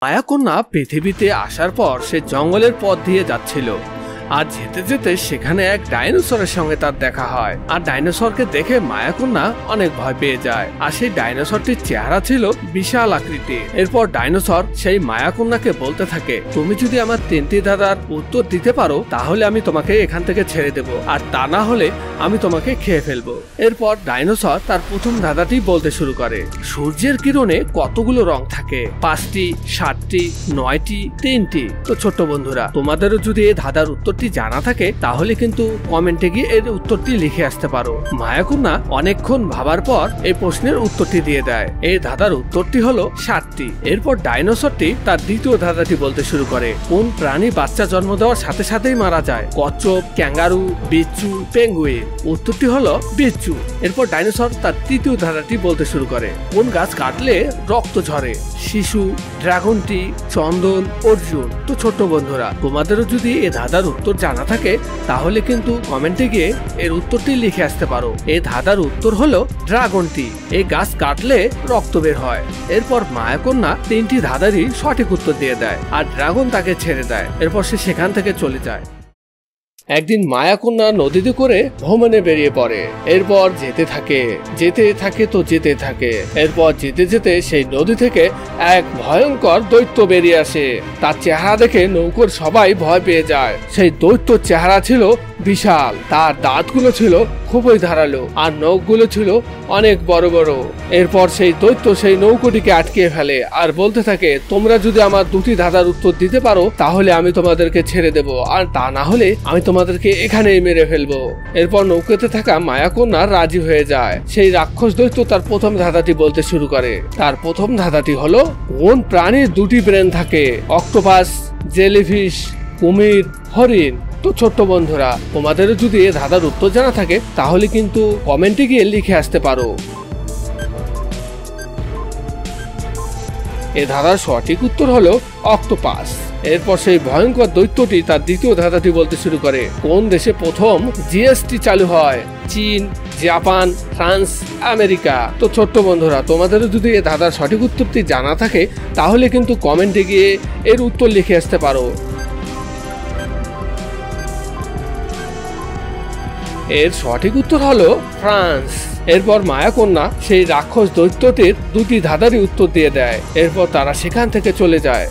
মায়াকন্যা পৃথিবীতে আসার পর সে জঙ্গলের পথ দিয়ে যাচ্ছিল আর যেতে যেতে সেখানে এক ডাইনোসরের সঙ্গে তার দেখা হয়। আর ডাইনোসরকে দেখে মায়াকন্যা অনেক ভয় পেয়ে যায়। আর সেই ডাইনোসরটির চেহারা ছিল বিশাল আকৃতির। এরপর ডাইনোসর সেই মায়াকন্যাকে বলতে থাকে, তুমি যদি আমার তিনটি ধাঁধার উত্তর দিতে পারো তাহলে আমি তোমাকে এখান থেকে ছেড়ে দেব, আর তা না হলে আমি তোমাকে খেয়ে ফেলবো। এরপর ডাইনোসর তার প্রথম ধাঁধাটি বলতে শুরু করে, সূর্যের কিরণে কতগুলো রং থাকে? 5টি, 7টি, 9টি, 3টি। তো ছোট্ট বন্ধুরা, তোমাদেরও যদি এই ধাঁধার উত্তর জানা থাকে তাহলে কিন্তু কমেন্টে গিয়ে এর উত্তরটি লিখে আসতে পারো। মায়াকন্যা অনেকক্ষণ ভাবার পর এই প্রশ্নের উত্তরটি দিয়ে দেয়। এই ধাঁধার উত্তরটি হলো 7টি। এরপর ডাইনোসরটি তার দ্বিতীয় ধাঁধাটি বলতে শুরু করে, কোন প্রাণী বাচ্চা জন্ম দেওয়ার সাথে সাথেই মারা যায়? কচ্ছপ, ক্যাঙ্গারু, বিচ্ছু, পেঙ্গুইন। উত্তরটি হলো বিচ্ছু। এরপর ডাইনোসর তার তৃতীয় ধাঁধাটি বলতে শুরু করে, কোন গাছ কাটলে রক্ত ঝরে? শিশু, ড্রাগন টি, চন্দন, অর্জুন। তো ছোট্ট বন্ধুরা, তোমাদেরও যদি এই ধাঁধার উত্তর জানা থাকে তাহলে কিন্তু কমেন্টে গিয়ে এর উত্তরটি লিখে আসতে পারো। এই ধাঁধার উত্তর হলো ড্রাগন টি। এই গাছ কাটলে রক্ত বের হয়। এরপর মায়াকন্যা 3টি ধাঁধারই সঠিক উত্তর দিয়ে দেয় আর ড্রাগন তাকে ছেড়ে দেয়। এরপর সে সেখান থেকে চলে যায়। একদিন মায়াকন্যা নদীতে করে ভ্রমণে বেরিয়ে পড়ে। এরপর যেতে থাকে। এরপর যেতে যেতে সেই নদী থেকে এক ভয়ঙ্কর দৈত্য বেরিয়ে আসে। তার চেহারা দেখে নৌকোর সবাই ভয় পেয়ে যায়। সেই দৈত্যর চেহারা ছিল বিশাল, তার দাঁতগুলো ছিল খুবই ধারালো আর নখগুলো ছিল অনেক বড় বড়। এরপর সেই দৈত্য সেই নৌকোটিকে আটকিয়ে ফেলে আর বলতে থাকে, তোমরা যদি আমার 2টি ধাঁধার উত্তর দিতে পারো তাহলে আমি তোমাদেরকে ছেড়ে দেব, আর তা না হলে আমি তোমাদেরকে এখানেই মেরে ফেলবো। এরপর নৌকাতে থাকা মায়াকন্যা রাজি হয়ে যায়। সেই রাক্ষস দৈত্য তার প্রথম ধাঁধাটি বলতে শুরু করে। তার প্রথম ধাঁধাটি হলো, কোন প্রাণীর 2টি ব্রেন থাকে? অক্টোপাস, জেলিফিশ, কুমির, হরিণ। তো ছোট্ট বন্ধুরা, তোমাদেরও যদি এই ধাঁধার উত্তর জানা থাকে তাহলে কিন্তু কমেন্টে গিয়ে লিখে আসতে পারো। এই ধাঁধার সঠিক উত্তর হলো অক্টোপাস। এরপর সেই ভয়ঙ্কর দৈত্যটি তার দ্বিতীয় ধাঁধাটি বলতে শুরু করে, কোন দেশে প্রথম জিএসটি চালু হয়? চীন, জাপান, ফ্রান্স, আমেরিকা। তো ছোট্ট বন্ধুরা, তোমাদেরও যদি এই ধাঁধার সঠিক উত্তরটি জানা থাকে তাহলে কিন্তু কমেন্টে গিয়ে এর উত্তর লিখে আসতে পারো। এর সঠিক উত্তর হলো ফ্রান্স। এরপর মায়াকন্যা সেই রাক্ষস দৈত্যটির 2টি ধাঁধারই উত্তর দিয়ে দেয়। এরপর তারা সেখান থেকে চলে যায়।